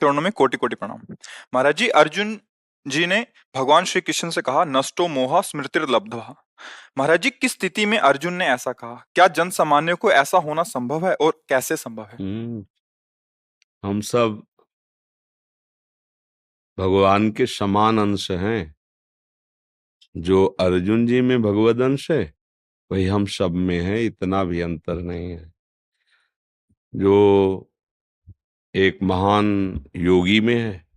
चरणों में कोटि कोटि प्रणाम। महाराज जी, अर्जुन जी ने भगवान श्री कृष्ण से कहा, नष्टो मोह स्मृतिर्लब्धः। महाराज जी, किस स्थिति में अर्जुन ने ऐसा कहा? क्या जन सामान्य को ऐसा होना संभव है और कैसे संभव है? हम्म, हम सब भगवान के समान अंश हैं। जो अर्जुन जी में भगवद अंश है वही हम सब में है, इतना भी अंतर नहीं है। जो एक महान योगी में है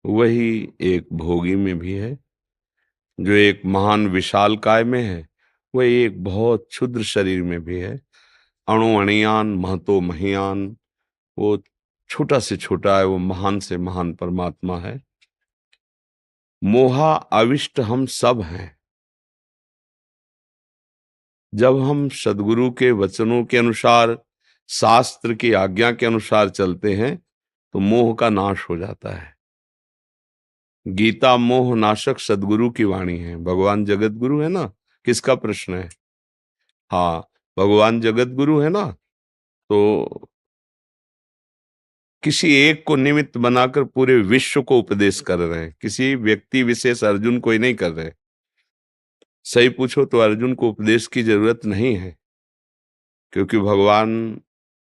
वही एक भोगी में भी है। जो एक महान विशाल काय में है वही एक बहुत क्षुद्र शरीर में भी है। अणु अणियान महतो महियान, वो छोटा से छोटा है, वो महान से महान परमात्मा है। मोहा अविष्ट हम सब हैं। जब हम सदगुरु के वचनों के अनुसार, शास्त्र की आज्ञा के अनुसार चलते हैं तो मोह का नाश हो जाता है। गीता मोह नाशक सदगुरु की वाणी है। भगवान जगत गुरु है ना। किसका प्रश्न है? हाँ, भगवान जगत गुरु है ना। तो किसी एक को निमित्त बनाकर पूरे विश्व को उपदेश कर रहे हैं, किसी व्यक्ति विशेष अर्जुन को ही नहीं कर रहे। सही पूछो तो अर्जुन को उपदेश की जरूरत नहीं है, क्योंकि भगवान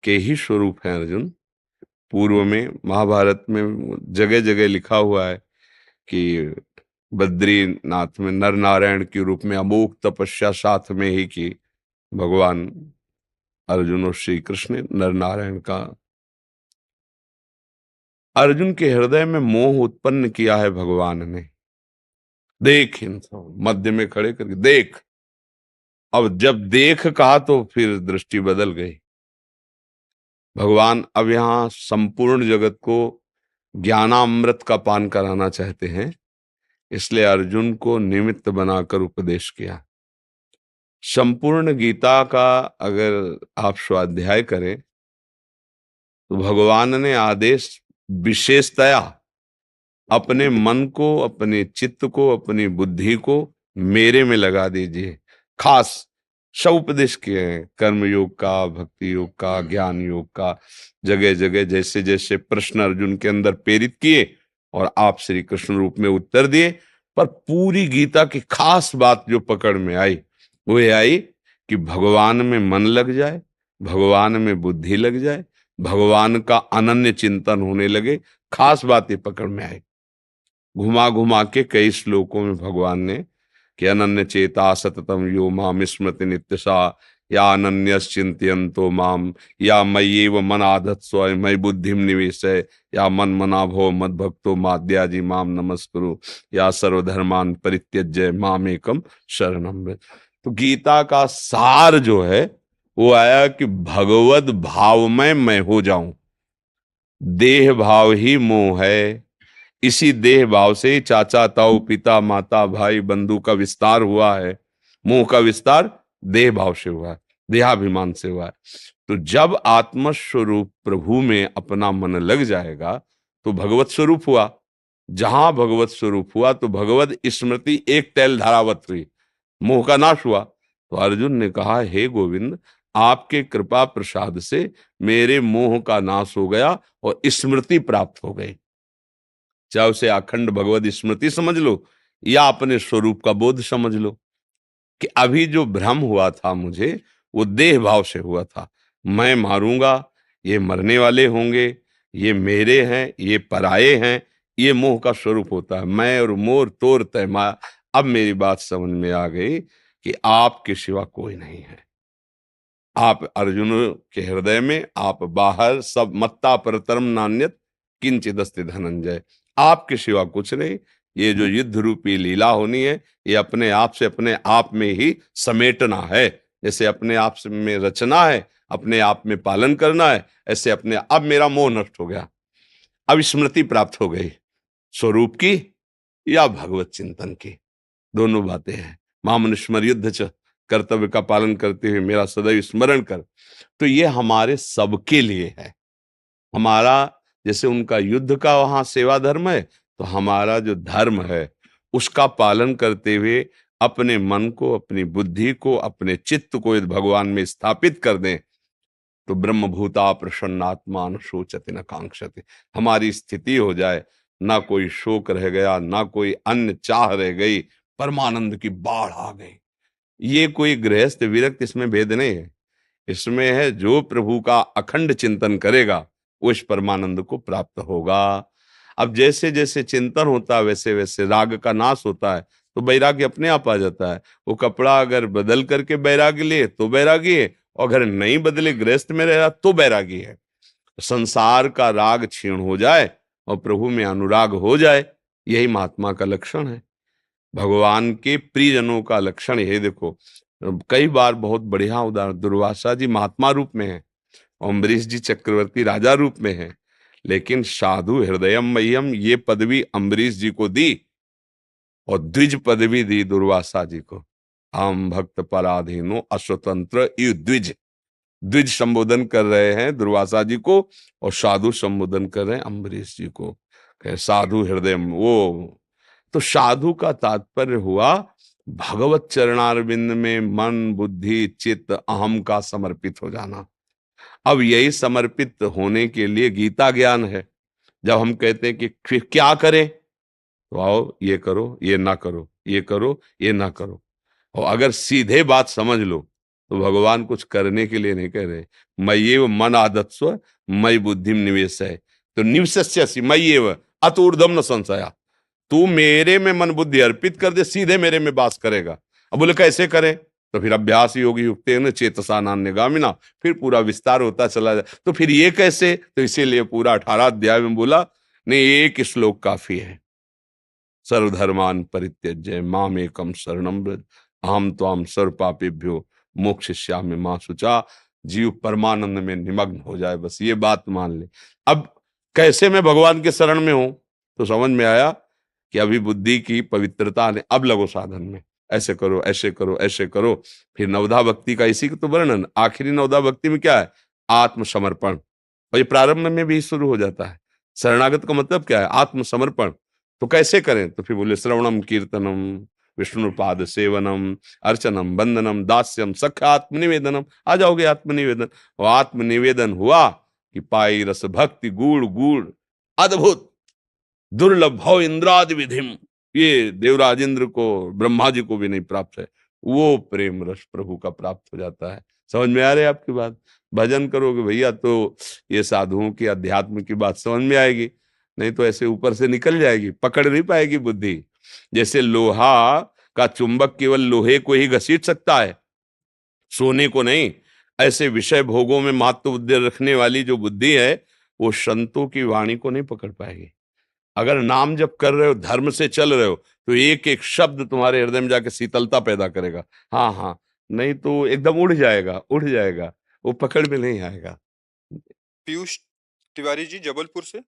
के ही स्वरूप हैं अर्जुन। पूर्व में महाभारत में जगह जगह लिखा हुआ है कि बद्रीनाथ में नर नारायण के रूप में अमोघ तपस्या साथ में ही की भगवान अर्जुन और श्री कृष्ण ने नर नारायण का। अर्जुन के हृदय में मोह उत्पन्न किया है भगवान ने। देख, इंसान मध्य में खड़े करके देख। अब जब देख कहा तो फिर दृष्टि बदल गई। भगवान अब यहां संपूर्ण जगत को ज्ञानामृत का पान कराना चाहते हैं, इसलिए अर्जुन को निमित्त बनाकर उपदेश किया। संपूर्ण गीता का अगर आप स्वाध्याय करें तो भगवान ने आदेश विशेषतया अपने मन को, अपने चित्त को, अपनी बुद्धि को मेरे में लगा दीजिए। खास सब उपदेश किए हैं, कर्म योग का, भक्ति योग का, ज्ञान योग का। जगह जगह जैसे जैसे प्रश्न अर्जुन के अंदर प्रेरित किए और आप श्री कृष्ण रूप में उत्तर दिए। पर पूरी गीता की खास बात जो पकड़ में आई वो ये आई कि भगवान में मन लग जाए, भगवान में बुद्धि लग जाए, भगवान का अनन्य चिंतन होने लगे। खास बात ये पकड़ में आई। घुमा घुमा के कई श्लोकों में भगवान ने कि अनन्य चेता सततम यो माम स्मृति नित्यसा, या अनन्यश्चिन्तयन्तो माम, या मय्येव मनाधत्स्व मयि बुद्धिम निवेशय, या मन मना भव मद्भक्तो माद्याजी माम नमस्कुरु, या सर्वधर्मान परित्यज्य मामेकम शरणम व्रज। तो गीता का सार जो है वो आया कि भगवत भाव में मैं हो जाऊं। देह भाव ही मोह है। इसी देह भाव से चाचा ताऊ पिता माता भाई बंधु का विस्तार हुआ है। मोह का विस्तार देह भाव से हुआ है, देहाभिमान से हुआ है। तो जब आत्म स्वरूप प्रभु में अपना मन लग जाएगा तो भगवत स्वरूप हुआ। जहां भगवत स्वरूप हुआ तो भगवत स्मृति एक तैल धारावत हुई, मोह का नाश हुआ। तो अर्जुन ने कहा, हे गोविंद, आपके कृपा प्रसाद से मेरे मोह का नाश हो गया और स्मृति प्राप्त हो गई। चाहे उसे अखंड भगवत स्मृति समझ लो या अपने स्वरूप का बोध समझ लो कि अभी जो भ्रम हुआ था मुझे वो देह भाव से हुआ था। मैं मारूंगा, ये मरने वाले होंगे, ये मेरे हैं, ये पराये हैं, ये मोह का स्वरूप होता है। मैं और मोर तोर तय माया। अब मेरी बात समझ में आ गई कि आपके सिवा कोई नहीं है। आप अर्जुन के हृदय में, आप बाहर, सब मत्ता परतरम नान्यत किंचिदस्ति धनंजय। आपके सिवा कुछ नहीं। ये जो युद्ध रूपी लीला होनी है ये अपने आप से अपने आप में ही समेटना है। जैसे अपने आप से में रचना है, अपने आप में पालन करना है, ऐसे अपने। अब मेरा मोह नष्ट हो गया, अब स्मृति प्राप्त हो गई, स्वरूप की या भगवत चिंतन की। दोनों बातें हैं। मामनुस्मर युद्ध च, कर्तव्य का पालन करते हुए मेरा सदैव स्मरण कर। तो ये हमारे सबके लिए है। हमारा जैसे उनका युद्ध का वहां सेवा धर्म है, तो हमारा जो धर्म है उसका पालन करते हुए अपने मन को, अपनी बुद्धि को, अपने चित्त को यदि भगवान में स्थापित कर दें तो ब्रह्मभूता प्रसन्नात्मा न शोचति न कांक्षति, हमारी स्थिति हो जाए, ना कोई शोक रह गया, ना कोई अन्य चाह रह गई, परमानंद की बाढ़ आ गई। ये कोई गृहस्थ विरक्त, इसमें भेद नहीं है। इसमें है जो प्रभु का अखंड चिंतन करेगा वो इस परमानंद को प्राप्त होगा। अब जैसे जैसे चिंतन होता है वैसे वैसे राग का नाश होता है, तो वैराग्य अपने आप आ जाता है। वो कपड़ा अगर बदल करके बैरागी ले तो बैरागी है, और अगर नहीं बदले गृहस्थ में रह रहा तो बैरागी है। संसार का राग क्षीण हो जाए और प्रभु में अनुराग हो जाए, यही महात्मा का लक्षण है, भगवान के प्रियजनों का लक्षण। ये देखो, कई बार बहुत बढ़िया उदाहरण, दुर्वासा जी महात्मा रूप में है, अम्बरीश जी चक्रवर्ती राजा रूप में है, लेकिन साधु हृदयम मह्यम ये पदवी अम्बरीश जी को दी और द्विज पदवी दी दुर्वासा जी को। हम भक्त पराधीनो अस्वतंत्र यु द्विज, द्विज संबोधन कर रहे हैं दुर्वासा जी को और साधु संबोधन कर रहे हैं अम्बरीश जी को, कहे साधु हृदय वो। तो साधु का तात्पर्य हुआ भगवत चरणारविंद में मन बुद्धि चित्त अहम का समर्पित हो जाना। अब यही समर्पित होने के लिए गीता ज्ञान है। जब हम कहते हैं कि फिर क्या करें, तो आओ ये करो ये ना करो, ये करो ये ना करो। और अगर सीधे बात समझ लो तो भगवान कुछ करने के लिए नहीं कह रहे, मय्येव मन आदत्स्व मयि बुद्धिम निवेशय, तो निवसस्यसि मय्येव अत ऊर्ध्वम न संशया, तू मेरे में मन बुद्धि अर्पित कर दे, सीधे मेरे में वास करेगा। अब बोले कैसे करें, तो फिर अभ्यास योगी युक्तेन चेतसा नान्यगामिना, फिर पूरा विस्तार होता चला जाए। तो फिर ये कैसे, तो इसीलिए पूरा 18 अध्याय में बोला नहीं, एक श्लोक काफी है, सर्वधर्मान परित्यज्य मामेकम शरणम व्रज अहम त्वाम सर्व पापेभ्यो मोक्षयिष्यामि मा शुचा। जीव परमानंद में निमग्न हो जाए, बस ये बात मान ले। अब कैसे मैं भगवान के शरण में हूं, तो समझ में आया कि अभी बुद्धि की पवित्रता ने, अब लगो साधन में, ऐसे करो ऐसे करो ऐसे करो। फिर नवधा भक्ति का इसी का तो वर्णन, आखिरी नवधा भक्ति में क्या है, आत्मसमर्पण, और ये प्रारंभ में भी शुरू हो जाता है। शरणागत का मतलब क्या है, आत्मसमर्पण। तो कैसे करें, तो फिर बोले श्रवणम कीर्तनम विष्णुपाद सेवनम अर्चनम बंदनम दास्यम सख्य आत्मनिवेदनम। आ जाओगे आत्मनिवेदन, और आत्मनिवेदन हुआ कि पाई रस भक्ति गूढ़ गूढ़ अद्भुत दुर्लभ भव इंद्रादि विधिम, ये देवराज इंद्र को ब्रह्मा जी को भी नहीं प्राप्त है, वो प्रेम रस प्रभु का प्राप्त हो जाता है। समझ में आ रही है आपकी बात, भजन करोगे भैया तो ये साधुओं की अध्यात्म की बात समझ में आएगी, नहीं तो ऐसे ऊपर से निकल जाएगी, पकड़ नहीं पाएगी बुद्धि। जैसे लोहा का चुंबक केवल लोहे को ही घसीट सकता है, सोने को नहीं, ऐसे विषय भोगों में महत्व बुद्धि रखने वाली जो बुद्धि है वो संतों की वाणी को नहीं पकड़ पाएगी। अगर नाम जप कर रहे हो, धर्म से चल रहे हो, तो एक एक शब्द तुम्हारे हृदय में जाके शीतलता पैदा करेगा। हाँ हाँ, नहीं तो एकदम उड़ जाएगा उड़ जाएगा, वो पकड़ में नहीं आएगा। पीयूष तिवारी जी जबलपुर से।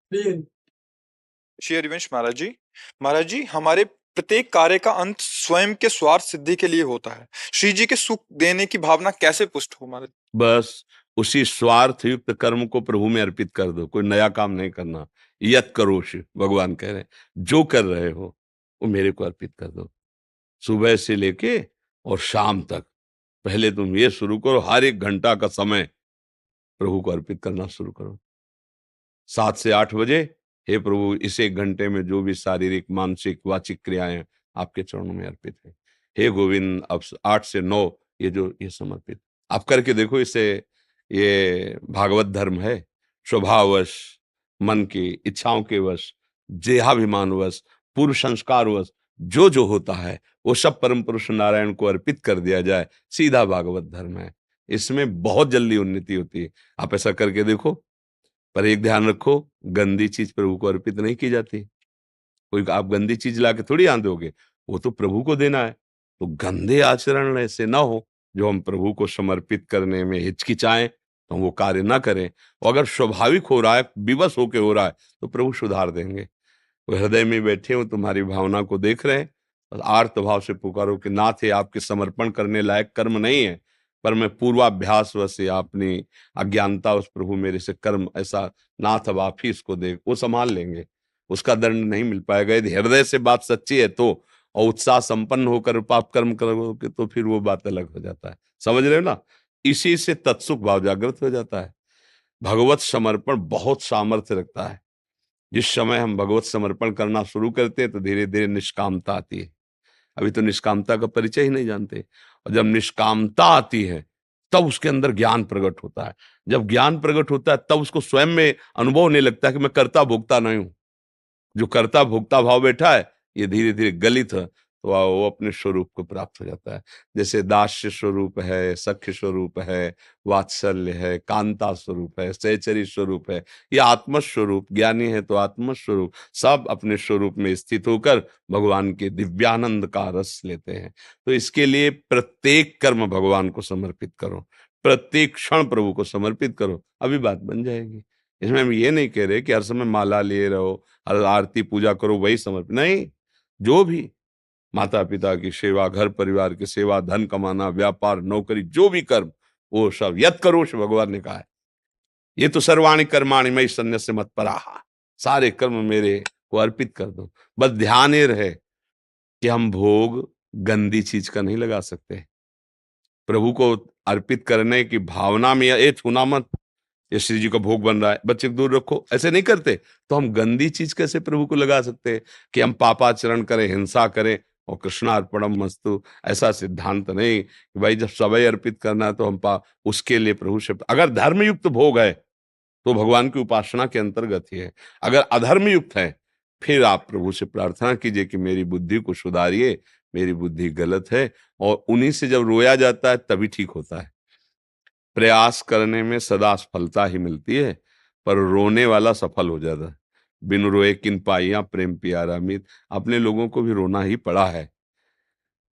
श्री हरिवंश महाराज जी, महाराज जी हमारे प्रत्येक कार्य का अंत स्वयं के स्वार्थ सिद्धि के लिए होता है, श्री जी के सुख देने की भावना कैसे पुष्ट हो महाराज? बस उसी स्वार्थ युक्त कर्म को प्रभु में अर्पित कर दो, कोई नया काम नहीं करना। यत करोश, भगवान कह रहे हैं जो कर रहे हो वो मेरे को अर्पित कर दो। सुबह से लेके और शाम तक पहले तुम ये शुरू करो, हर एक घंटा का समय प्रभु को अर्पित करना शुरू करो। 7 से 8 बजे, हे प्रभु इस एक घंटे में जो भी शारीरिक मानसिक वाचिक क्रियाएं आपके चरणों में अर्पित है। हे गोविंद, अब 8 से 9 ये जो ये समर्पित आप करके देखो। इससे ये भागवत धर्म है, स्वभाववश मन की इच्छाओं के वश देहाभिमानवश पूर्व संस्कारवश जो जो होता है वो सब परम पुरुष नारायण को अर्पित कर दिया जाए, सीधा भागवत धर्म है। इसमें बहुत जल्दी उन्नति होती है, आप ऐसा करके देखो। पर एक ध्यान रखो, गंदी चीज प्रभु को अर्पित नहीं की जाती। कोई आप गंदी चीज लाके थोड़ी आन दोगे, वो तो प्रभु को देना है। तो गंदे आचरण ऐसे ना हो जो हम प्रभु को समर्पित करने में हिचकिचाएं, तो हम वो कार्य ना करें। और अगर स्वाभाविक हो रहा है, विवश होके हो रहा है, तो प्रभु सुधार देंगे। वो हृदय में बैठे हो, तुम्हारी भावना को देख रहे हैं, और आर्त भाव से पुकारो कि नाथ ये आपके समर्पण करने लायक कर्म नहीं है, पर मैं पूर्वाभ्यास वश या अपनी अज्ञानता उस प्रभु मेरे से कर्म ऐसा, नाथ अब आप ही इसको दे, वो संभाल लेंगे। उसका दंड नहीं मिल पाएगा। यदि हृदय से बात सच्ची है तो, और उत्साह संपन्न होकर पाप कर्म करोगे तो फिर वो बात अलग हो जाता है। समझ रहे हो ना, इसी से तत्सुख भाव जागृत हो जाता है। भगवत समर्पण बहुत सामर्थ्य रखता है। जिस समय हम भगवत समर्पण करना शुरू करते हैं तो धीरे धीरे निष्कामता आती है। अभी तो निष्कामता का परिचय ही नहीं जानते, और जब निष्कामता आती है तब उसके अंदर ज्ञान प्रकट होता है। जब ज्ञान प्रकट होता है तब उसको स्वयं में अनुभव होने लगता है कि मैं कर्ता भोक्ता नहीं हूं। जो कर्ता भोक्ता भाव बैठा है ये धीरे धीरे गलित है, तो वो अपने स्वरूप को प्राप्त हो जाता है। जैसे दास्य स्वरूप है, सख्य स्वरूप है, वात्सल्य है, कांता स्वरूप है, सहचरी स्वरूप है, ये आत्मस्वरूप। ज्ञानी है तो आत्मस्वरूप, सब अपने स्वरूप में स्थित होकर भगवान के दिव्यानंद का रस लेते हैं। तो इसके लिए प्रत्येक कर्म भगवान को समर्पित करो, प्रत्येक क्षण प्रभु को समर्पित करो, अभी बात बन जाएगी। इसमें हम ये नहीं कह रहे कि हर समय माला लिए रहो, हर आरती पूजा करो वही समर्पित नहीं। जो भी माता पिता की सेवा, घर परिवार की सेवा, धन कमाना, व्यापार, नौकरी, जो भी कर्म, वो सब यत् करोष भगवान ने कहा है। ये तो सर्वाणि कर्माणि मयि सन्न्यस्य मत्पराः, सारे कर्म मेरे को अर्पित कर दो। बस ध्यान ये रहे कि हम भोग गंदी चीज का नहीं लगा सकते। प्रभु को अर्पित करने की भावना में ये छूना मत, ये श्री जी का भोग बन रहा है, बच्चे को दूर रखो, ऐसे नहीं करते तो हम गंदी चीज कैसे प्रभु को लगा सकते हैं कि हम पापाचरण करें, हिंसा करें और कृष्णार्पणम मस्तु। ऐसा सिद्धांत नहीं कि भाई जब सबई अर्पित करना है तो हम उसके लिए प्रभु से, अगर धर्मयुक्त भोग है तो भगवान की उपासना के अंतर्गत ही है। अगर अधर्म युक्त है फिर आप प्रभु से प्रार्थना कीजिए कि मेरी बुद्धि को सुधारिए, मेरी बुद्धि गलत है, और उन्हीं से जब रोया जाता है तभी ठीक होता है। प्रयास करने में सदा सफलता ही मिलती है, पर रोने वाला सफल हो जाता है। बिन रोए किन पाइया प्रेम प्यारा मीत, अपने लोगों को भी रोना ही पड़ा है।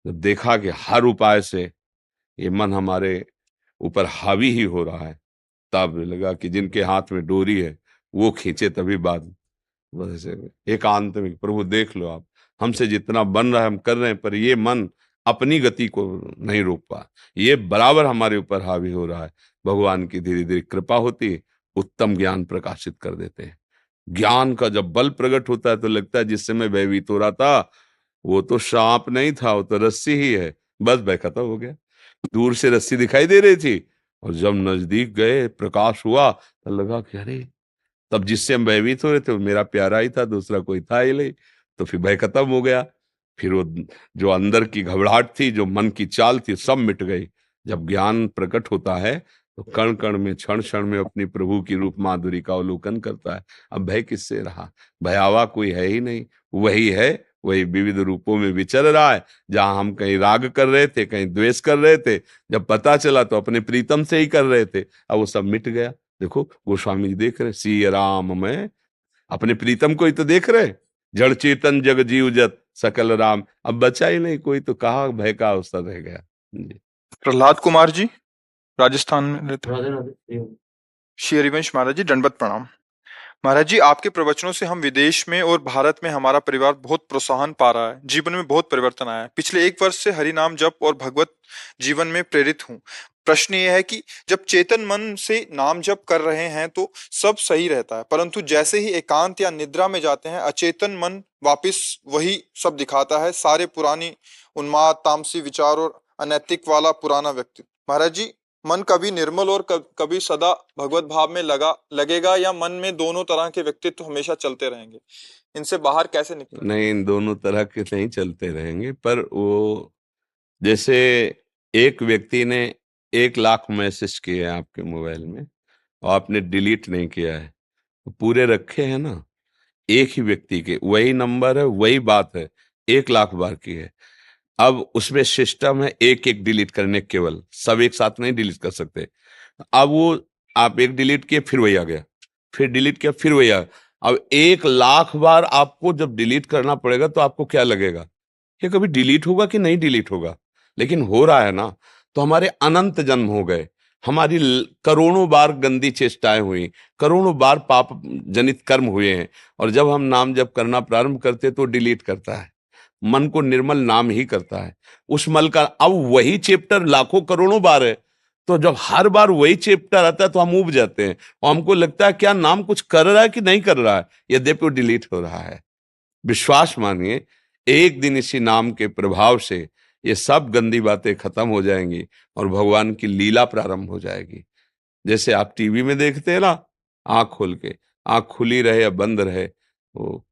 जब देखा कि हर उपाय से ये मन हमारे ऊपर हावी ही हो रहा है, तब लगा कि जिनके हाथ में डोरी है वो खींचे तभी बात। बस एकांत में प्रभु देख लो आप, हमसे जितना बन रहा है हम कर रहे हैं, पर ये मन अपनी गति को नहीं रोक पा, ये बराबर हमारे ऊपर हावी हो रहा है। भगवान की धीरे धीरे कृपा होती है, उत्तम ज्ञान प्रकाशित कर देते हैं। ज्ञान का जब बल प्रकट होता है तो लगता है जिस समय भयभीत हो रहा था वो तो सांप नहीं था, वो तो रस्सी ही है। बस भय खत्म हो गया। दूर से रस्सी दिखाई दे रही थी और जब नजदीक गए प्रकाश हुआ तो लगा कि अरे, तब जिससे हम भयभीत हो रहे थे वो मेरा प्यारा ही था, दूसरा कोई था ही नहीं। तो फिर भय खत्म हो गया। फिर वो जो अंदर की घबराहट थी, जो मन की चाल थी, सब मिट गई। जब ज्ञान प्रकट होता है तो कण कण में, क्षण क्षण में अपनी प्रभु की रूप माधुरी का अवलोकन करता है। अब भय किससे रहा? भयावा कोई है ही नहीं, वही है, वही विविध रूपों में विचर रहा है। जहां हम कहीं राग कर रहे थे, कहीं द्वेष कर रहे थे, जब पता चला तो अपने प्रीतम से ही कर रहे थे, अब वो सब मिट गया। देखो गोस्वामी जी देख रहे, सी राम में अपने प्रीतम को ही तो देख रहे। जड़ चेतन जग जीव जत सकल राम, अब बचा ही नहीं कोई, तो कहाँ भय का अवसर रह गया जी। प्रहलाद कुमार जी राजस्थान में रहते हैं। श्री हरिवंश महाराज जी दंडवत प्रणाम। महाराज जी, आपके प्रवचनों से हम विदेश में और भारत में हमारा परिवार बहुत प्रोत्साहन पा रहा है, जीवन में बहुत परिवर्तन आया है। पिछले 1 वर्ष से हरि नाम जप और भगवत जीवन में प्रेरित हूँ। प्रश्न ये है कि जब चेतन मन से नाम जप कर रहे हैं तो सब सही रहता है, परंतु जैसे ही एकांत या निद्रा में जाते हैं अचेतन मन वापस वही सब दिखाता है, सारे पुरानी उन्माद, तामसी विचार और अनैतिक वाला पुराना व्यक्तित्व। महाराज जी, मन कभी निर्मल और कभी सदा भगवत भाव में लगेगा, या मन में दोनों तरह के व्यक्तित्व हमेशा चलते रहेंगे? इनसे बाहर कैसे निकलें? नहीं, इन दोनों तरह के नहीं चलते रहेंगे, पर वो जैसे एक व्यक्ति ने 1 लाख मैसेज किए हैं आपके मोबाइल में और आपने डिलीट नहीं किया है, तो पूरे रखे हैं ना, एक ही व्यक्ति के वही नंबर है, वही बात है, 1 लाख बार की है। अब उसमें सिस्टम है एक एक डिलीट करने, केवल सब एक साथ नहीं डिलीट कर सकते। अब वो आप एक डिलीट किए फिर वही आ गया, फिर डिलीट किया फिर वही आ गया। अब 1 लाख बार आपको जब डिलीट करना पड़ेगा तो आपको क्या लगेगा, ये कभी डिलीट होगा कि नहीं डिलीट होगा? लेकिन हो रहा है ना। तो हमारे अनंत जन्म हो गए, हमारी करोड़ों बार गंदी चेष्टाएं हुई, करोड़ों बार पाप जनित कर्म हुए हैं, और जब हम नाम जप करना प्रारंभ करते तो डिलीट करता है, मन को निर्मल नाम ही करता है। उस मल का अब वही चैप्टर लाखों करोड़ों बार है, तो जब हर बार वही चैप्टर आता है तो हम ऊब जाते हैं और हमको लगता है क्या नाम कुछ कर रहा है कि नहीं कर रहा है, यद्यपि वो डिलीट हो रहा है। विश्वास मानिए, एक दिन इसी नाम के प्रभाव से ये सब गंदी बातें खत्म हो जाएंगी और भगवान की लीला प्रारंभ हो जाएगी। जैसे आप टीवी में देखते हैं ना, आंख खोल के, आंख खुली रहे या बंद रहे, वो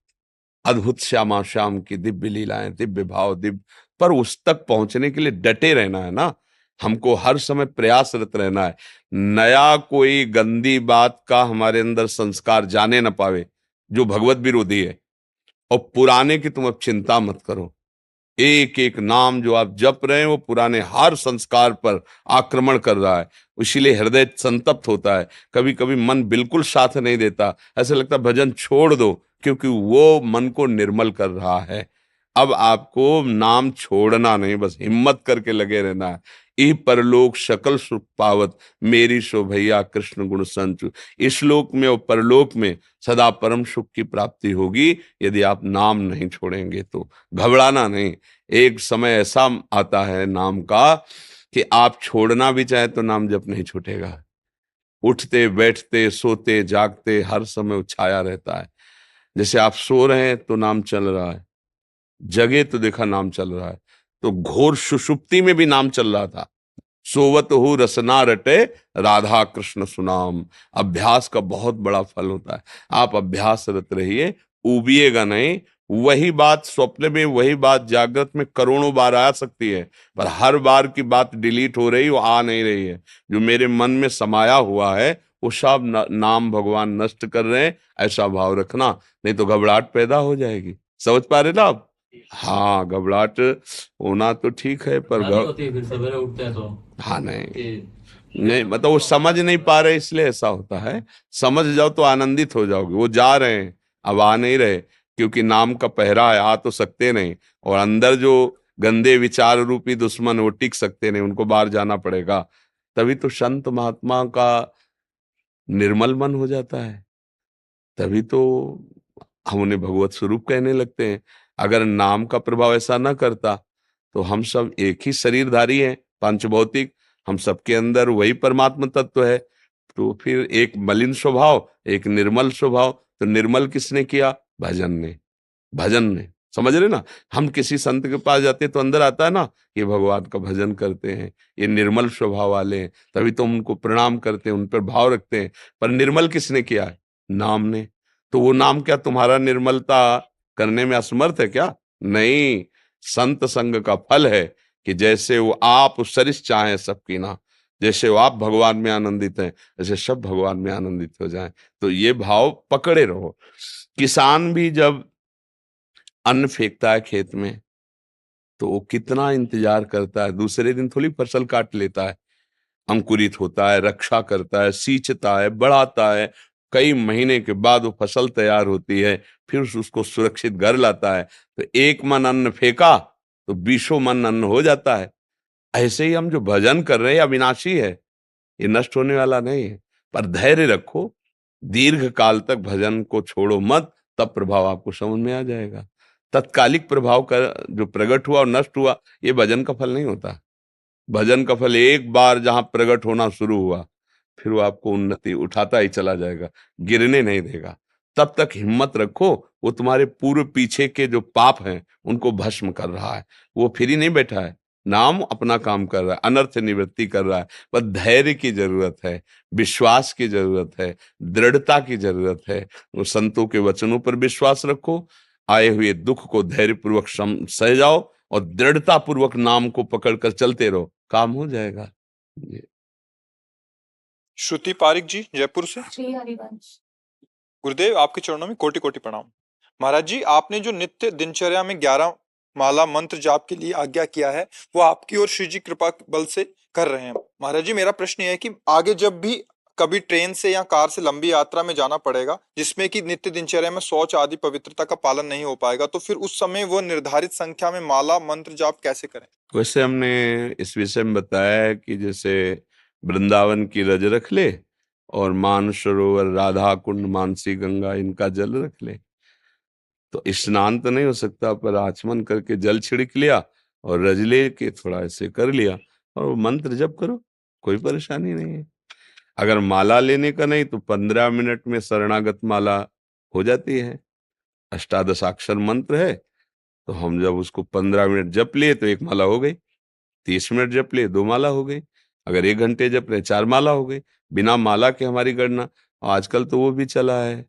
अद्भुत श्यामा श्याम की दिव्य लीलाएं, दिव्य भाव, दिव्य, पर उस तक पहुंचने के लिए डटे रहना है ना, हमको हर समय प्रयासरत रहना है। नया कोई गंदी बात का हमारे अंदर संस्कार जाने न पावे, जो भगवत विरोधी है। और पुराने की तुम अब चिंता मत करो, एक एक नाम जो आप जप रहे हैं वो पुराने हर संस्कार पर आक्रमण कर रहा है, इसीलिए हृदय संतप्त होता है, कभी कभी मन बिल्कुल साथ नहीं देता, ऐसा लगता है भजन छोड़ दो, क्योंकि वो मन को निर्मल कर रहा है। अब आपको नाम छोड़ना नहीं, बस हिम्मत करके लगे रहना है। ई परलोक सकल सुख पावत, मेरी शोभैया कृष्ण गुण संचु। इस लोक में और परलोक में सदा परम सुख की प्राप्ति होगी यदि आप नाम नहीं छोड़ेंगे तो। घबराना नहीं, एक समय ऐसा आता है नाम का कि आप छोड़ना भी चाहे तो नाम जप नहीं छूटेगा। उठते बैठते सोते जागते हर समय वो छाया रहता है। जैसे आप सो रहे हैं तो नाम चल रहा है, जगे तो देखा नाम चल रहा है, तो घोर सुषुप्ति में भी नाम चल रहा था। सोवत हो रसना रटे, राधा कृष्ण सुनाम। अभ्यास का बहुत बड़ा फल होता है। आप अभ्यासरत रहिए, उबिएगा नहीं। वही बात स्वप्न में, वही बात जागृत में करोड़ों बार आ सकती है, पर हर बार की बात डिलीट हो रही, वो आ नहीं रही है। जो मेरे मन में समाया हुआ है वो सब नाम भगवान नष्ट कर रहे हैं, ऐसा भाव रखना, नहीं तो घबराहट पैदा हो जाएगी। समझ पा रहे ना आप? हाँ, घबराहट होना तो ठीक है, पर परेशानी होती है फिर सवेरे उठते हैं तो हाँ नहीं, कि नहीं मतलब वो समझ नहीं पा रहे इसलिए ऐसा होता है। समझ जाओ तो आनंदित हो जाओगे। वो जा रहे हैं, अब आ नहीं रहे, क्योंकि नाम का पहरा है, आ तो सकते नहीं, और अंदर जो गंदे विचार रूपी दुश्मन वो टिक सकते नहीं, उनको बाहर जाना पड़ेगा। तभी तो संत महात्मा का निर्मल मन हो जाता है, तभी तो हम उन्हें भगवत स्वरूप कहने लगते हैं। अगर नाम का प्रभाव ऐसा न करता तो हम सब एक ही शरीरधारी हैं, पंचभौतिक, हम सबके अंदर वही परमात्मा तत्व है। तो फिर एक मलिन स्वभाव, एक निर्मल स्वभाव, तो निर्मल किसने किया? भजन ने, भजन ने। समझ रहे ना? हम किसी संत के पास जाते तो अंदर आता है ना, ये भगवान का भजन करते हैं, ये निर्मल स्वभाव वाले हैं, तभी तो हम उनको प्रणाम करते हैं, उन पर भाव रखते हैं। पर निर्मल किसने किया है? नाम ने। तो वो नाम क्या तुम्हारा निर्मलता करने में असमर्थ है क्या? नहीं, संत संग का फल है कि जैसे वो आप सरिस चाहें सबकी ना, जैसे वो आप भगवान में आनंदित हैं, ऐसे सब भगवान में आनंदित हो जाएं। तो ये भाव पकड़े रहो। किसान भी जब अन्न फेंकता है खेत में तो वो कितना इंतजार करता है, दूसरे दिन थोड़ी फसल काट लेता है। अंकुरित होता है, रक्षा करता है, सींचता है, बढ़ाता है, कई महीने के बाद वो फसल तैयार होती है, फिर उसको सुरक्षित घर लाता है। तो एक मन अन्न फेंका तो 20 मन अन्न हो जाता है। ऐसे ही हम जो भजन कर रहे हैं अविनाशी है, ये नष्ट होने वाला नहीं है। पर धैर्य रखो, दीर्घ काल तक भजन को छोड़ो मत, तब प्रभाव आपको समझ में आ जाएगा। तत्कालिक प्रभाव का जो प्रकट हुआ और नष्ट हुआ, ये भजन का फल नहीं होता। भजन का फल एक बार जहां प्रकट होना शुरू हुआ, फिर वो आपको उन्नति उठाता ही चला जाएगा, गिरने नहीं देगा। तब तक हिम्मत रखो, वो तुम्हारे पूर्व पीछे के जो पाप हैं उनको भस्म कर रहा है। वो फिर ही नहीं बैठा है, नाम अपना काम कर रहा है, अनर्थ निवृत्ति कर रहा है। पर धैर्य की जरूरत है, विश्वास की जरूरत है, दृढ़ता की जरूरत है। वो संतों के वचनों पर विश्वास रखो, आए हुए दुख को धैर्यपूर्वक सह जाओ, और दृढ़ता पूर्वक नाम को पकड़कर चलते रहो, काम हो जाएगा। जी। श्रुति पारिक जी जयपुर से। श्री हरिवंश। गुरुदेव आपके चरणों में कोटि कोटि प्रणाम। महाराज जी, आपने जो नित्य दिनचर्या में 11 माला मंत्र जाप के लिए आज्ञा किया है वो आपकी और श्री जी कृपा बल से कर रहे हैं। महाराज जी, मेरा प्रश्न यह है कि आगे जब भी कभी ट्रेन से या कार से लंबी यात्रा में जाना पड़ेगा जिसमें कि नित्य दिनचर्या में शौच आदि पवित्रता का पालन नहीं हो पाएगा, तो फिर उस समय वो निर्धारित संख्या में माला मंत्र जाप कैसे करें? वैसे हमने इस विषय में बताया है कि जैसे वृंदावन की रज रख ले, और मानसरोवर, राधा कुंड, मानसी गंगा, इनका जल रख ले। तो स्नान तो नहीं हो सकता, पर आचमन करके जल छिड़क लिया और रज ले के थोड़ा ऐसे कर लिया, और वो मंत्र जप करो, कोई परेशानी नहीं है। अगर माला लेने का नहीं तो 15 मिनट में शरणागत माला हो जाती है। अष्टादशाक्षर मंत्र है, तो हम जब उसको 15 मिनट जप लिए तो एक माला हो गई, 30 मिनट जप लिए 2 माला हो गई, अगर 1 घंटे जप रहे 4 माला हो गई। बिना माला के हमारी गणना। आजकल तो वो भी चला है,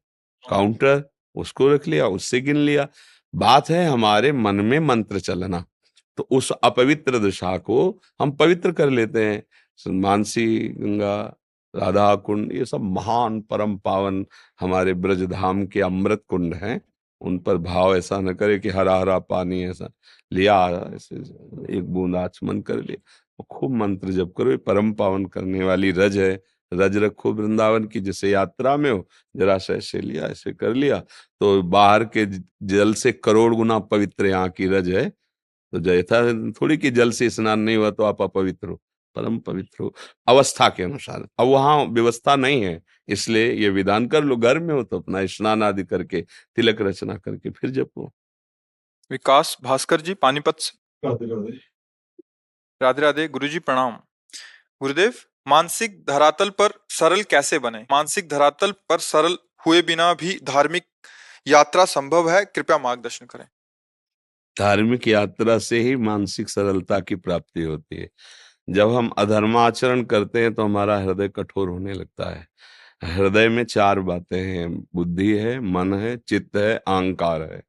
काउंटर, उसको रख लिया, उससे गिन लिया। बात है हमारे मन में मंत्र चलना, तो उस अपवित्र दशा को हम पवित्र कर लेते हैं। मानसी गंगा, राधा कुंड, ये सब महान परम पावन हमारे ब्रज धाम के अमृत कुंड हैं। उन पर भाव ऐसा न करे कि हरा हरा पानी ऐसा लिया, ऐसे एक बूंद आचमन कर लिया। खूब मंत्र जप करो, ये परम पावन करने वाली रज है। रज रखो वृंदावन की, जैसे यात्रा में हो, जरा सा ऐसे लिया, ऐसे कर लिया, तो बाहर के जल से करोड़ गुना पवित्र यहाँ की रज है। तो जैसा थोड़ी कि जल से स्नान नहीं हुआ तो आप अपवित्र हो, परम पवित्र हो अवस्था के अनुसार। अब वहां व्यवस्था नहीं है, इसलिए ये विधान कर लो। घर में हो तो अपना स्नान आदि करके, तिलक रचना करके फिर जपो। विकास भास्कर जी पानीपत से। राधे राधे। राधे राधे गुरुजी प्रणाम। गुरुदेव, मानसिक धरातल पर सरल कैसे बने? मानसिक धरातल पर सरल हुए बिना भी धार्मिक यात्रा संभव है? कृपया मार्गदर्शन करें। धार्मिक यात्रा से ही मानसिक सरलता की प्राप्ति होती है। जब हम अधर्माचरण करते हैं तो हमारा हृदय कठोर होने लगता है। हृदय में चार बातें हैं, बुद्धि है, मन है, चित्त है, अहंकार है।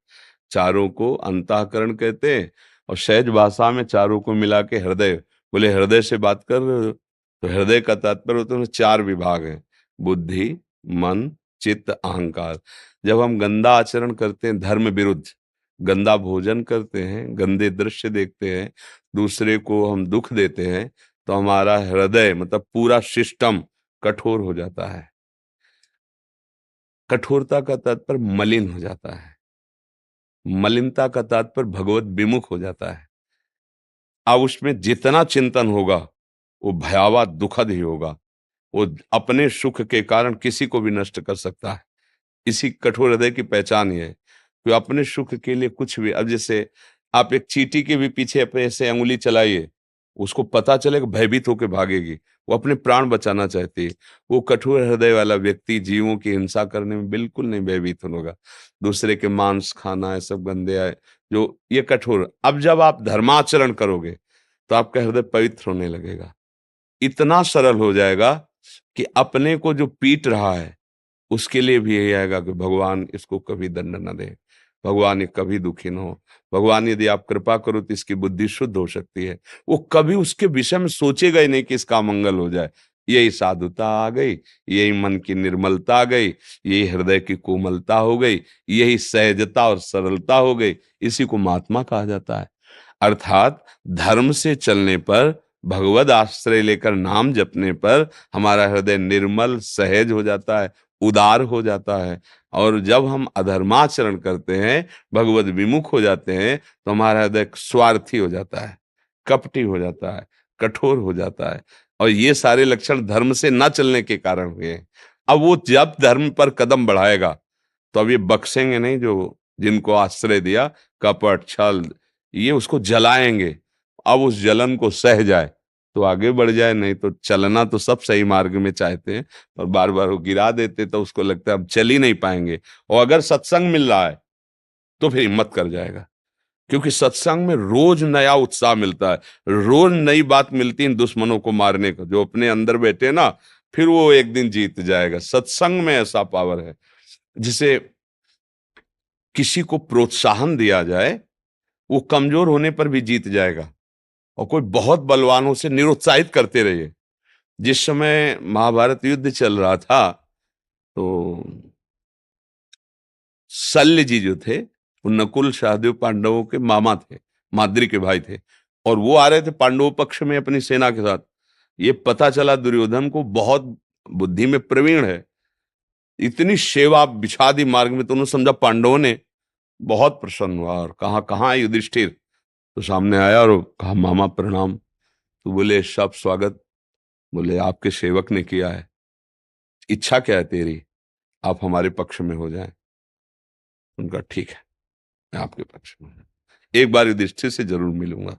चारों को अंतःकरण कहते हैं, और सहज भाषा में चारों को मिला के हृदय। बोले हृदय से बात कर रहे हो, तो हृदय का तात्पर्य होता है चार विभाग हैं, बुद्धि, मन, चित्त, अहंकार। जब हम गंदा आचरण करते हैं, धर्म विरुद्ध गंदा भोजन करते हैं, गंदे दृश्य देखते हैं, दूसरे को हम दुख देते हैं, तो हमारा हृदय मतलब पूरा सिस्टम कठोर हो जाता है। कठोरता का तात्पर्य मलिन हो जाता है, मलिनता का तात्पर्य भगवत विमुख हो जाता है। अब उसमें जितना चिंतन होगा वो भयावह दुखद ही होगा। वो अपने सुख के कारण किसी को भी नष्ट कर सकता है। इसी कठोर हृदय की पहचान ये है कि अपने सुख के लिए कुछ भी, अब जैसे आप एक चींटी के भी पीछे अपने ऐसे अंगुली चलाइए, उसको पता चलेगा, भयभीत होकर भागेगी, वो अपने प्राण बचाना चाहती है। वो कठोर हृदय वाला व्यक्ति जीवों की हिंसा करने में बिल्कुल नहीं भयभीत होगा। दूसरे के मांस खाना, ये सब गंदे आए जो ये कठोर। अब जब आप धर्माचरण करोगे तो आपका हृदय पवित्र होने लगेगा, इतना सरल हो जाएगा कि अपने को जो पीट रहा है उसके लिए भी यही आएगा कि भगवान इसको कभी दंड न दे, भगवान ये कभी दुखी न हो, भगवान यदि आप कृपा करो तो इसकी बुद्धि शुद्ध हो सकती है। वो कभी उसके विषय में सोचेगा ही नहीं कि इसका मंगल हो जाए। यही साधुता आ गई, यही मन की निर्मलता आ गई, यही हृदय की कोमलता हो गई, यही सहजता और सरलता हो गई। इसी को महात्मा कहा जाता है। अर्थात धर्म से चलने पर, भगवद आश्रय लेकर नाम जपने पर हमारा हृदय निर्मल सहज हो जाता है, उदार हो जाता है। और जब हम अधर्माचरण करते हैं, भगवद विमुख हो जाते हैं, तो हमारा हृदय स्वार्थी हो जाता है, कपटी हो जाता है, कठोर हो जाता है। और ये सारे लक्षण धर्म से न चलने के कारण हुए हैं। अब वो जब धर्म पर कदम बढ़ाएगा तो अब ये बख्शेंगे नहीं, जो जिनको आश्रय दिया, कपट छल, ये उसको जलाएंगे। अब उस जलन को सह जाए तो आगे बढ़ जाए, नहीं तो चलना तो सब सही मार्ग में चाहते हैं और बार बार वो गिरा देते, तो उसको लगता है अब चल ही नहीं पाएंगे। और अगर सत्संग मिल रहा है तो फिर हिम्मत कर जाएगा, क्योंकि सत्संग में रोज नया उत्साह मिलता है, रोज नई बात मिलती है दुश्मनों को मारने को। जो अपने अंदर बैठे ना, फिर वो एक दिन जीत जाएगा। सत्संग में ऐसा पावर है, जिसे किसी को प्रोत्साहन दिया जाए, वो कमजोर होने पर भी जीत जाएगा। और कोई बहुत बलवान हो, उसे निरुत्साहित करते रहिए। जिस समय महाभारत युद्ध चल रहा था, तो शल्य जी जो थे, वो नकुल सहदेव पांडवों के मामा थे, माद्री के भाई थे, और वो आ रहे थे पांडवों पक्ष में अपनी सेना के साथ। ये पता चला दुर्योधन को बहुत बुद्धि में प्रवीण है, इतनी सेवा बिछा दी मार्ग में, तो उन्होंने समझा पांडवों ने, बहुत प्रसन्न हुआ और कहा कहाँ है युधिष्ठिर? तो सामने आया और कहा मामा प्रणाम। तो बोले सब स्वागत। बोले आपके सेवक ने किया है, इच्छा क्या है तेरी? आप हमारे पक्ष में हो जाएं। उनका ठीक है, मैं आपके पक्ष में हूं। एक बार युधिष्ठिर से जरूर मिलूंगा।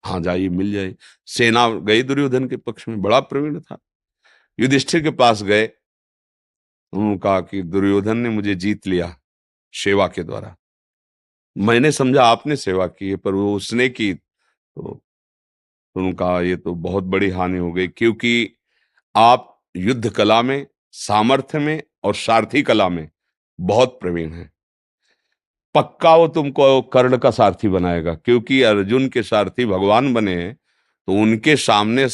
हाँ जाइए, मिल जाइए। सेना गई दुर्योधन के पक्ष में, बड़ा प्रवीण था। युधिष्ठिर के पास गए, उन्होंने कहा कि दुर्योधन ने मुझे जीत लिया सेवा के द्वारा। मैंने समझा आपने सेवा की है, पर वो उसने की। तो उन्होंने कहा ये तो बहुत बड़ी हानि हो गई, क्योंकि आप युद्ध कला में, सामर्थ्य में और सारथी कला में बहुत प्रवीण है। पक्का वो तुमको कर्ण का सारथी बनाएगा, क्योंकि अर्जुन के सारथी भगवान बने हैं, तो उनके सामने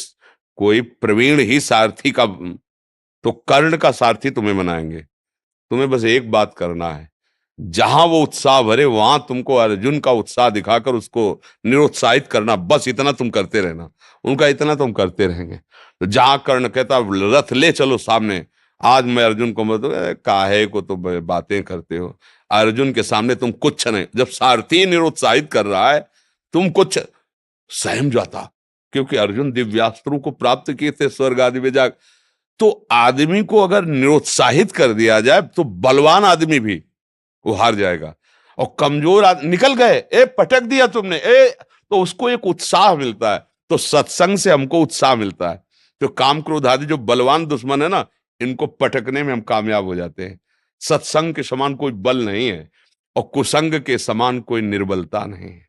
कोई प्रवीण ही सारथी का, तो कर्ण का सारथी तुम्हें बनाएंगे। तुम्हें बस एक बात करना है, जहां वो उत्साह भरे वहां तुमको अर्जुन का उत्साह दिखाकर उसको निरुत्साहित करना, बस इतना तुम करते रहना। उनका इतना तुम करते रहेंगे। तो जहां कर्ण कहता रथ ले चलो सामने, आज मैं अर्जुन को मत, काहे को तो बातें करते हो, अर्जुन के सामने तुम कुछ नहीं। जब सारथी निरुत्साहित कर रहा है, तुम कुछ सहम जाता, क्योंकि अर्जुन दिव्यास्त्रों को प्राप्त किए थे स्वर्ग आदि में जा। तो आदमी को अगर निरुत्साहित कर दिया जाए तो बलवान आदमी भी वो हार जाएगा, और कमजोर निकल गए, ए पटक दिया तुमने, ए, तो उसको एक उत्साह मिलता है। तो सत्संग से हमको उत्साह मिलता है। तो काम क्रोध आदि जो बलवान दुश्मन है ना, इनको पटकने में हम कामयाब हो जाते हैं। सत्संग के समान कोई बल नहीं है, और कुसंग के समान कोई निर्बलता नहीं है।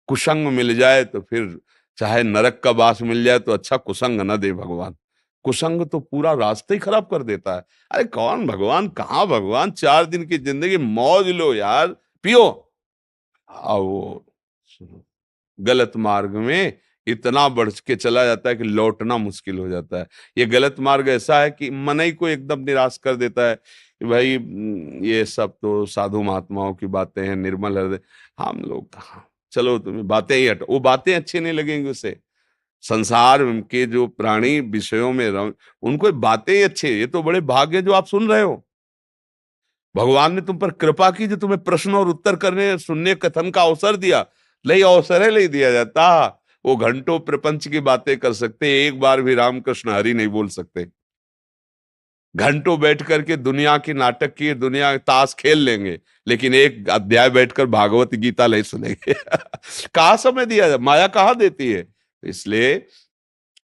कुसंग मिल जाए तो फिर चाहे नरक का वास मिल जाए तो अच्छा, कुसंग न दे भगवान। कुसंग तो पूरा रास्ता ही खराब कर देता है। अरे कौन भगवान, कहाँ भगवान, 4 दिन की जिंदगी मौज लो यार, पियो। वो गलत मार्ग में इतना बढ़ के चला जाता है कि लौटना मुश्किल हो जाता है। ये गलत मार्ग ऐसा है कि मन ही को एकदम निराश कर देता है कि भाई ये सब तो साधु महात्माओं की बातें हैं, निर्मल हृदय, हम लोग कहाँ, चलो तुम्हें बातें ही हटो। वो बातें अच्छी नहीं लगेंगी उसे। संसार के जो प्राणी विषयों में उनको बातें ही अच्छी है। ये तो बड़े भाग्य जो आप सुन रहे हो, भगवान ने तुम पर कृपा की जो तुम्हें प्रश्न और उत्तर करने, सुनने, कथन का अवसर दिया। नहीं अवसर है नहीं दिया जाता। वो घंटों प्रपंच की बातें कर सकते, एक बार भी रामकृष्ण हरि नहीं बोल सकते। घंटों बैठ करके दुनिया की नाटक की, दुनिया ताश खेल लेंगे, लेकिन एक अध्याय बैठकर भागवत गीता नहीं सुनेंगे। कहाँ समय दिया जाए, माया कहाँ देती है। इसलिए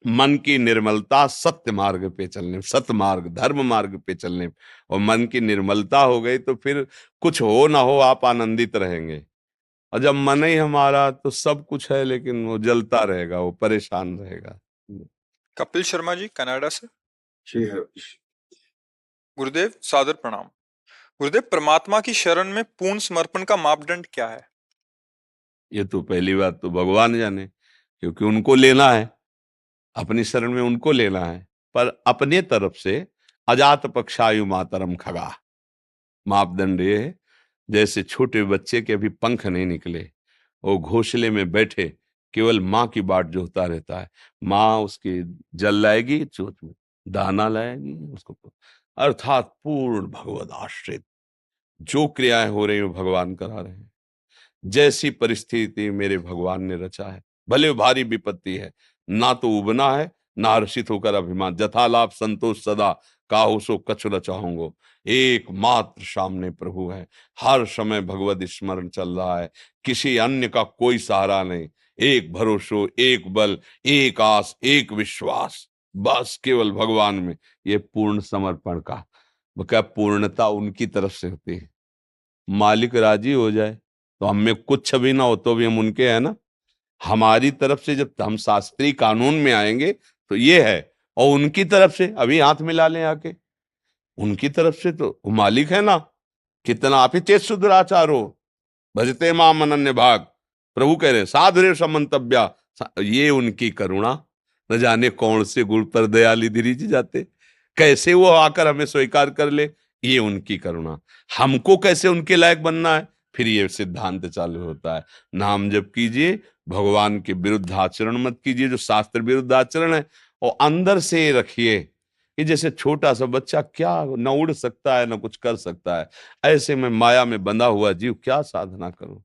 मन की निर्मलता सत्य मार्ग पे चलने, सत्य मार्ग धर्म मार्ग पे चलने, और मन की निर्मलता हो गई तो फिर कुछ हो ना हो आप आनंदित रहेंगे। और जब मन ही हमारा, तो सब कुछ है लेकिन वो जलता रहेगा, वो परेशान रहेगा। कपिल शर्मा जी कनाडा से। श्री गुरुदेव सादर प्रणाम। गुरुदेव, परमात्मा की शरण में पूर्ण समर्पण का मापदंड क्या है? ये तो पहली बात तो भगवान जाने, क्योंकि उनको लेना है, अपनी शरण में उनको लेना है। पर अपने तरफ से अजात पक्षायु मातरम खगा, मापदंड ये है, जैसे छोटे बच्चे के अभी पंख नहीं निकले, वो घोंसले में बैठे केवल माँ की बाट जोहता रहता है। माँ उसकी जल लाएगी चोच में, दाना लाएगी उसको, अर्थात पूर्ण भगवद आश्रित जो क्रियाएं हो रही हैं भगवान करा रहे हैं। जैसी परिस्थिति मेरे भगवान ने रचा है, भले भारी विपत्ति है, ना तो उबना है ना हर्षित होकर अभिमान, जथा लाभ संतोष सदा काहू सो कछु न चाहूंगो। एकमात्र सामने प्रभु है, हर समय भगवत स्मरण चल रहा है, किसी अन्य का कोई सहारा नहीं। एक भरोसो, एक बल, एक आस, एक विश्वास, बस केवल भगवान में। ये पूर्ण समर्पण का क्या पूर्णता उनकी तरफ से होती है। मालिक राजी हो जाए तो हम में कुछ भी ना हो तो भी हम उनके हैं ना। हमारी तरफ से जब हम शास्त्रीय कानून में आएंगे तो ये है, और उनकी तरफ से अभी हाथ मिला लें आके, उनकी तरफ से तो वो मालिक है ना। कितना आप ही चेत सुदुराचारो भजते माम अनन्य भाग, प्रभु कह रहे साधुरे समंतव्या, ये उनकी करुणा। न जाने कौन से गुण पर दयाली धीरीज जाते, कैसे वो आकर हमें स्वीकार कर ले, ये उनकी करुणा। हमको कैसे उनके लायक बनना है, फिर ये सिद्धांत चालू होता है। नाम जप कीजिए, भगवान के विरुद्ध आचरण मत कीजिए, जो शास्त्र विरुद्ध आचरण है, और अंदर से रखिए कि जैसे छोटा सा बच्चा क्या न उड़ सकता है न कुछ कर सकता है, ऐसे में माया में बंधा हुआ जीव क्या साधना करूं,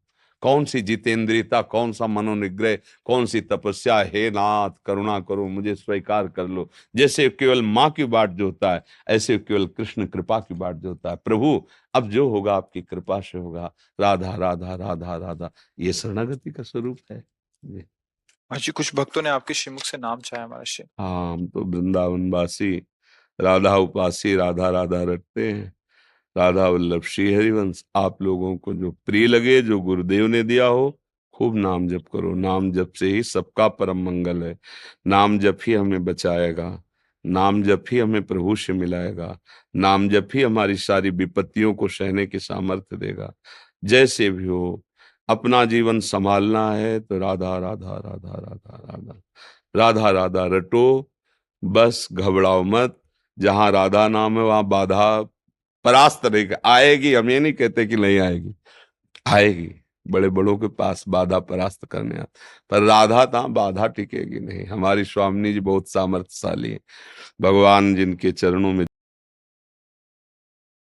कौन सी जितेंद्रियता, कौन सा मनोनिग्रह, कौन सी तपस्या। हे नाथ करुणा करो, मुझे स्वीकार कर लो। जैसे केवल माँ की बाट जो होता है, ऐसे केवल कृष्ण कृपा की बाट जो होता है। प्रभु अब जो होगा आपकी कृपा से होगा। राधा राधा राधा राधा, ये शरणागति का स्वरूप है। महाराज जी, कुछ भक्तों ने आपके श्रीमुख से नाम चाहा महाराज जी। हाँ, हम तो वृंदावन वासी, राधा उपासी, राधा राधा रटते हैं। राधा वल्लभ श्री हरिवंश आप लोगों को जो प्रिय लगे, जो गुरुदेव ने दिया हो, खूब नाम जप करो। नाम जप से ही सबका परम मंगल है। नाम जप ही हमें बचाएगा। नाम जप ही हमें प्रभु से मिलाएगा, नाम जप ही हमारी सारी विपत्तियों को सहने की सामर्थ्य देगा। जैसे भी हो, अपना जीवन संभालना है तो राधा राधा राधा राधा राधा राधा राधा रटो, बस घबराओ मत। जहां राधा नाम है वहां बाधा परास्त नहीं आएगी। हम ये नहीं कहते कि नहीं आएगी, आएगी। बड़े बड़ों के पास बाधा परास्त करने आते, पर राधा था बाधा टिकेगी नहीं। हमारी स्वामिनी जी बहुत सामर्थ्यशाली है, भगवान जिनके चरणों में